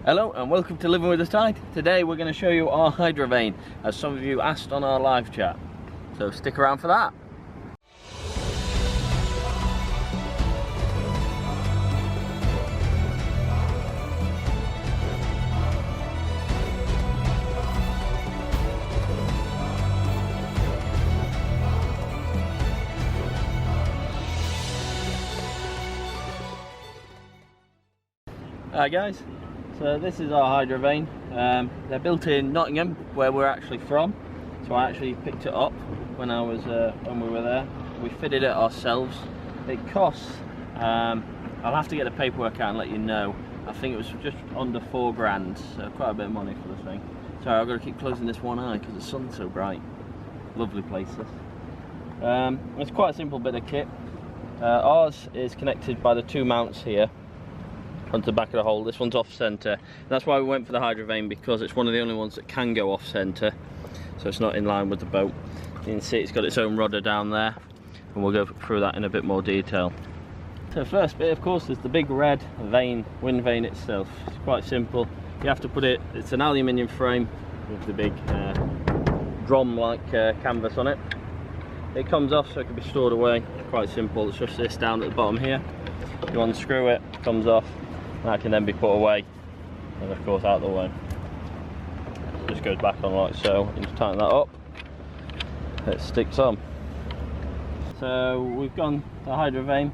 Hello and welcome to Living with the Tide. Today we're going to show you our Hydrovane, as some of you asked on our live chat. So stick around for that. Hi guys, so this is our Hydrovane. They're built in Nottingham, where we're actually from. So I actually picked it up when we were there. We fitted it ourselves. It costs, I'll have to get the paperwork out and let you know. I think it was just under 4 grand, so quite a bit of money for the thing. Sorry, I've got to keep closing this one eye because the sun's so bright. Lovely place this. It's quite a simple bit of kit. Ours is connected by the 2 mounts here onto the back of the hole. This one's off centre. That's why we went for the Hydrovane, because it's one of the only ones that can go off centre, so it's not in line with the boat. You can see it's got its own rudder down there, and we'll go through that in a bit more detail. So first bit, of course, is the big red vane, wind vane itself. It's quite simple. You have to put it, it's an aluminium frame with the big drum-like canvas on it. It comes off so it can be stored away. Quite simple. It's just this down at the bottom here. You unscrew it, it comes off. That can then be put away, and of course out of the way. Just goes back on like so. You just tighten that up, it sticks on. So we've gone the Hydrovane.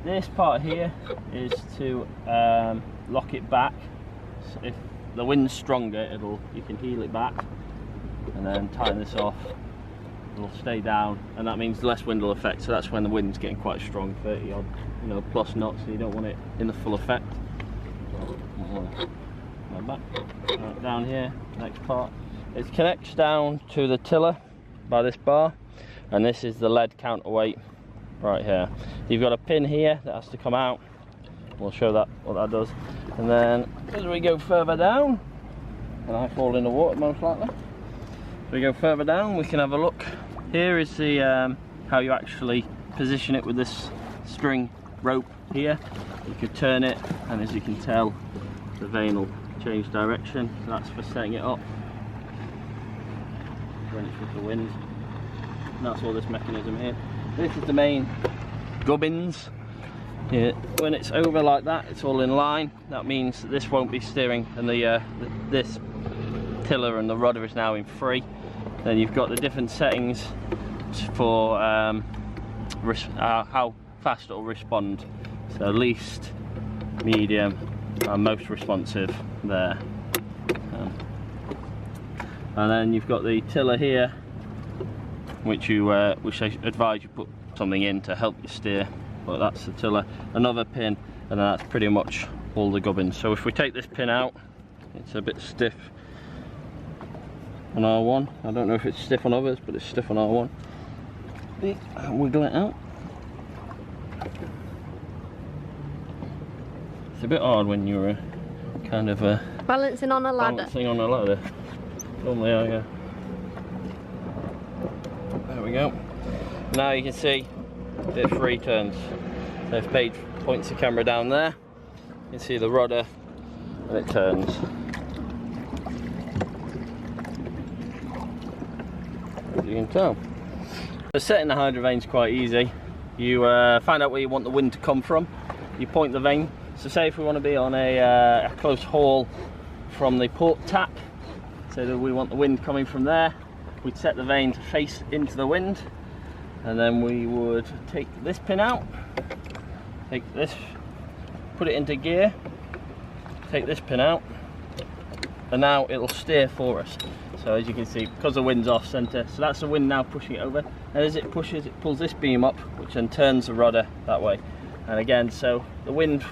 This part here is to lock it back. So if the wind's stronger, you can heel it back, and then tighten this off. It'll stay down, and that means less wind will affect. So that's when the wind's getting quite strong, 30 odd, plus knots. So you don't want it in the full effect. Back. Right, down here, next part. It connects down to the tiller by this bar, and this is the lead counterweight right here. You've got a pin here that has to come out. We'll show that what that does. And then as we go further down, and I fall in the water most likely. As we go further down, we can have a look. Here is the how you actually position it with this string rope here. You can turn it, and as you can tell, the vane will change direction. So that's for setting it up when it's with the wind. And that's all this mechanism here. This is the main gubbins. Yeah, when it's over like that, it's all in line. That means that this won't be steering, and this tiller and the rudder is now in free. Then you've got the different settings for how fast it'll respond. So least, medium, and most responsive there. And then you've got the tiller here, which I advise you put something in to help you steer. But that's the tiller. Another pin, and then that's pretty much all the gubbins. So if we take this pin out, it's a bit stiff on R1. I don't know if it's stiff on others, but it's stiff on R1. Wiggle it out. It's a bit hard when you're kind of balancing on a ladder. Balancing on a ladder. Normally I there we go. Now you can see it 3 turns. So if Paige points the camera down there, you can see the rudder, and it turns. As you can tell. So setting the Hydrovane is quite easy. You find out where you want the wind to come from. You point the vane. So say if we want to be on a close haul from the port tap, so that we want the wind coming from there, we'd set the vane to face into the wind, and then we would take this pin out, take this, put it into gear, take this pin out, and now it'll steer for us. So as you can see, because the wind's off centre, so that's the wind now pushing it over, and as it pushes, it pulls this beam up, which then turns the rudder that way. And again, so the wind,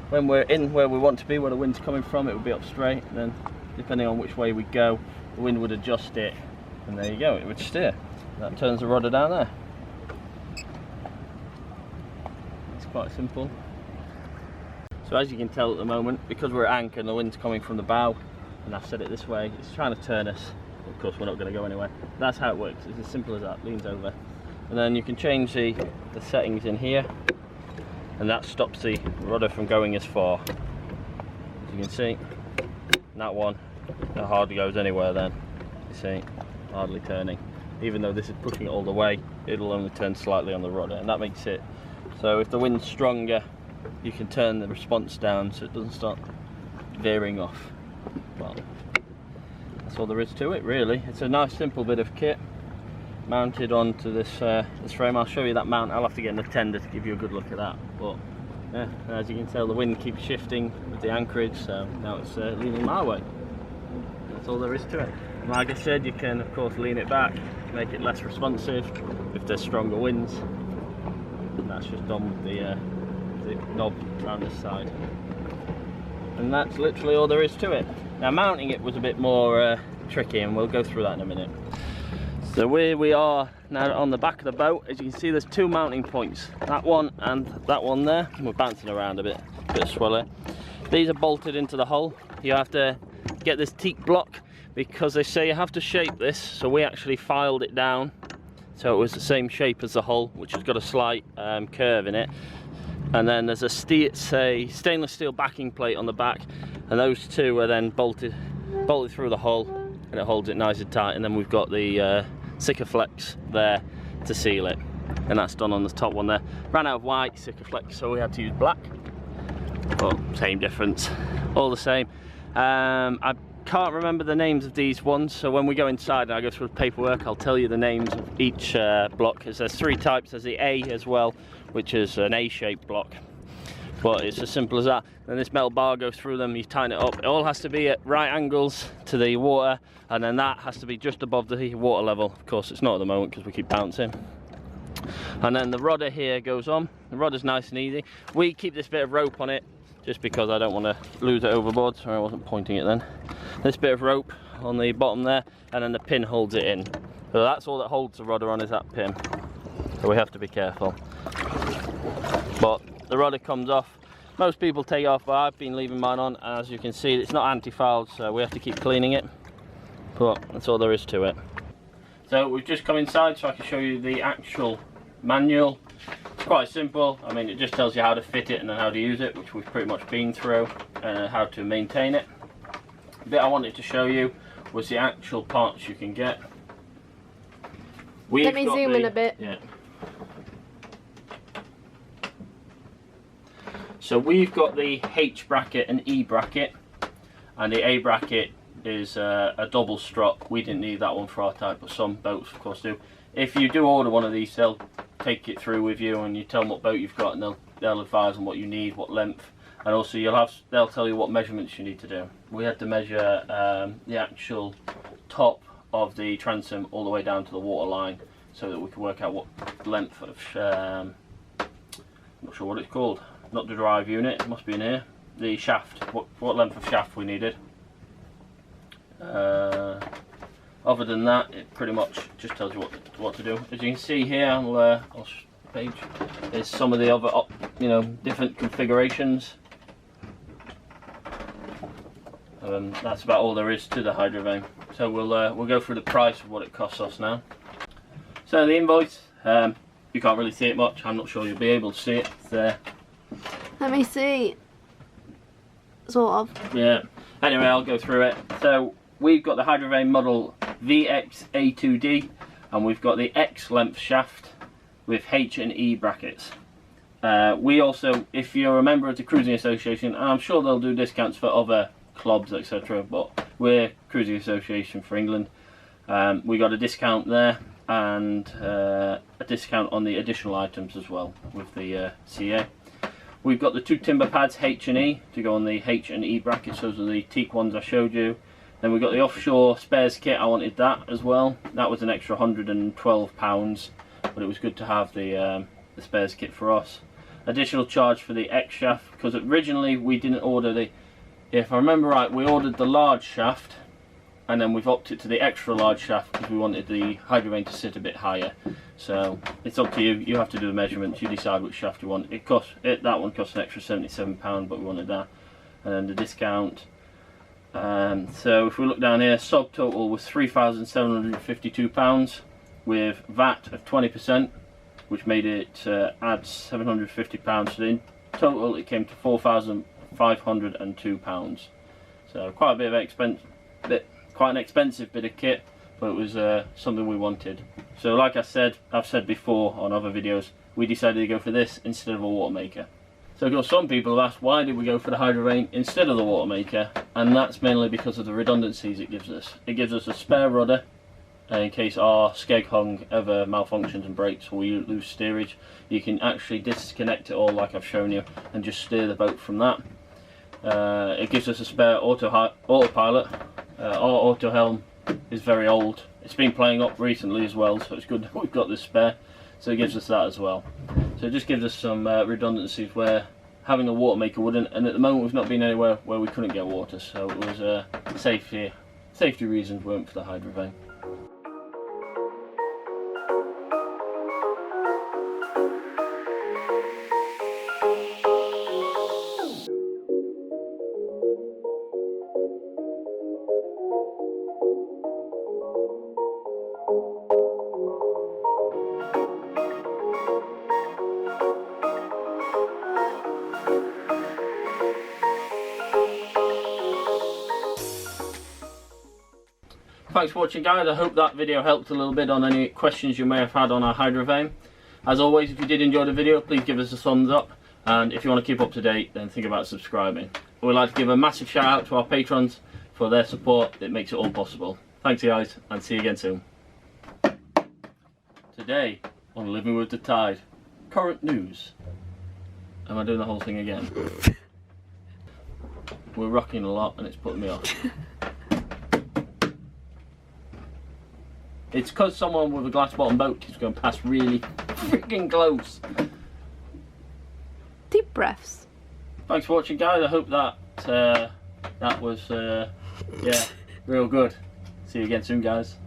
when we're in where we want to be, where the wind's coming from, it would be up straight, and then depending on which way we go, the wind would adjust it, and there you go, it would steer. That turns the rudder down there. It's quite simple. So as you can tell at the moment, because we're at anchor and the wind's coming from the bow, and I've set it this way, it's trying to turn us. Of course we're not going to go anywhere. That's how it works, it's as simple as that. Leans over, and then you can change the settings in here, and that stops the rudder from going as far. As you can see. And that one, it hardly goes anywhere then. You see, hardly turning. Even though this is pushing it all the way, it'll only turn slightly on the rudder, and that makes it so if the wind's stronger, you can turn the response down so it doesn't start veering off. Well, that's all there is to it really. It's a nice simple bit of kit mounted onto this this frame. I'll show you that mount. I'll have to get in the tender to give you a good look at that. But yeah, as you can tell, the wind keeps shifting with the anchorage, so now it's leaning my way. That's all there is to it. And like I said, you can of course lean it back, make it less responsive if there's stronger winds. And that's just done with the knob around this side. And that's literally all there is to it. Now mounting it was a bit more tricky, and we'll go through that in a minute. So where we are now on the back of the boat, as you can see, there's two mounting points, that one and that one there. We're bouncing around a bit of swell. These are bolted into the hull. You have to get this teak block because they say you have to shape this, so we actually filed it down so it was the same shape as the hull, which has got a slight curve in it. And then there's a stainless steel backing plate on the back, and those two are then bolted through the hull, and it holds it nice and tight. And then we've got the Sikaflex there to seal it, and that's done on the top one there. Ran out of white Sikaflex, so we had to use black, but same difference, all the same. I can't remember the names of these ones, so when we go inside and I go through the paperwork, I'll tell you the names of each block, because there's three types. There's the A as well, which is an A-shaped block, but it's as simple as that. Then this metal bar goes through them, you tighten it up. It all has to be at right angles to the water, and then that has to be just above the water level. Of course it's not at the moment because we keep bouncing. And then the rudder here goes on. The rudder's nice and easy. We keep this bit of rope on it just because I don't want to lose it overboard. Sorry, I wasn't pointing it then. This bit of rope on the bottom there, and then the pin holds it in. So that's all that holds the rudder on, is that pin. So we have to be careful. But the rudder comes off. Most people take it off, but I've been leaving mine on. As you can see, it's not anti-fouled, so we have to keep cleaning it. But that's all there is to it. So we've just come inside so I can show you the actual manual. It's quite simple. I mean, it just tells you how to fit it and then how to use it, which we've pretty much been through, and how to maintain it. The bit I wanted to show you was the actual parts you can get. Let me zoom in a bit. Yeah. So we've got the H bracket and E bracket, and the A bracket is a double strut. We didn't need that one for our type, but some boats of course do. If you do order one of these, they'll take it through with you, and you tell them what boat you've got, and they'll advise on what you need, what length, and also they'll tell you what measurements you need to do. We had to measure the actual top of the transom all the way down to the water line, so that we could work out what length of I'm not sure what it's called, not the drive unit, it must be in here, the shaft, what length of shaft we needed. Other than that, it pretty much just tells you what to do. As you can see here, I'll page, there's some of the other different configurations. That's about all there is to the Hydrovane. So we'll go through the price of what it costs us now. So the invoice, you can't really see it much. I'm not sure you'll be able to see it. It's there. Let me see. Sort of. Yeah. Anyway, I'll go through it. So we've got the Hydrovane model VX-A2D, and we've got the X length shaft with H and E brackets. We also, if you're a member of the Cruising Association, I'm sure they'll do discounts for other clubs, etc., but we're Cruising Association for England. We got a discount there, and a discount on the additional items as well with the CA. We've got the two timber pads H and E to go on the H and E brackets. Those are the teak ones I showed you. Then we've got the offshore spares kit. I wanted that as well. That was an extra £112, but it was good to have the spares kit for us. Additional charge for the X shaft, because originally we didn't order the, if I remember right, we ordered the large shaft, and then we've opted to the extra large shaft because we wanted the Hydrovane to sit a bit higher. So it's up to you. You have to do the measurements. You decide which shaft you want. That one cost an extra £77, but we wanted that. And then the discount. So if we look down here, subtotal was £3,752 with VAT of 20%, which made it add £750. So in total it came to £4,500 £502. So quite a bit of quite an expensive bit of kit, but it was something we wanted. So like I've said before on other videos, we decided to go for this instead of a water maker. So of course some people have asked, why did we go for the Hydrovane instead of the water maker? And that's mainly because of the redundancies it gives us. It gives us a spare rudder in case our skeg hung ever malfunctions and breaks or we lose steerage. You can actually disconnect it all like I've shown you and just steer the boat from that. It gives us a spare autopilot. Our auto helm is very old. It's been playing up recently as well, so it's good that we've got this spare. So it gives us that as well. So it just gives us some redundancies where having a water maker wouldn't, and at the moment we've not been anywhere where we couldn't get water, so it was safety reasons we went for the Hydrovane. Thanks for watching, guys. I hope that video helped a little bit on any questions you may have had on our Hydrovane. As always, if you did enjoy the video, please give us a thumbs up, and if you want to keep up to date, then think about subscribing. We'd like to give a massive shout out to our patrons for their support. It makes it all possible. Thanks guys, and see you again soon. Today on Living with the Tide, current news. Am I doing the whole thing again? We're rocking a lot and it's putting me off. It's because someone with a glass bottom boat keeps going past really freaking close. Deep breaths. Thanks for watching, guys. I hope that that was yeah, real good. See you again soon, guys.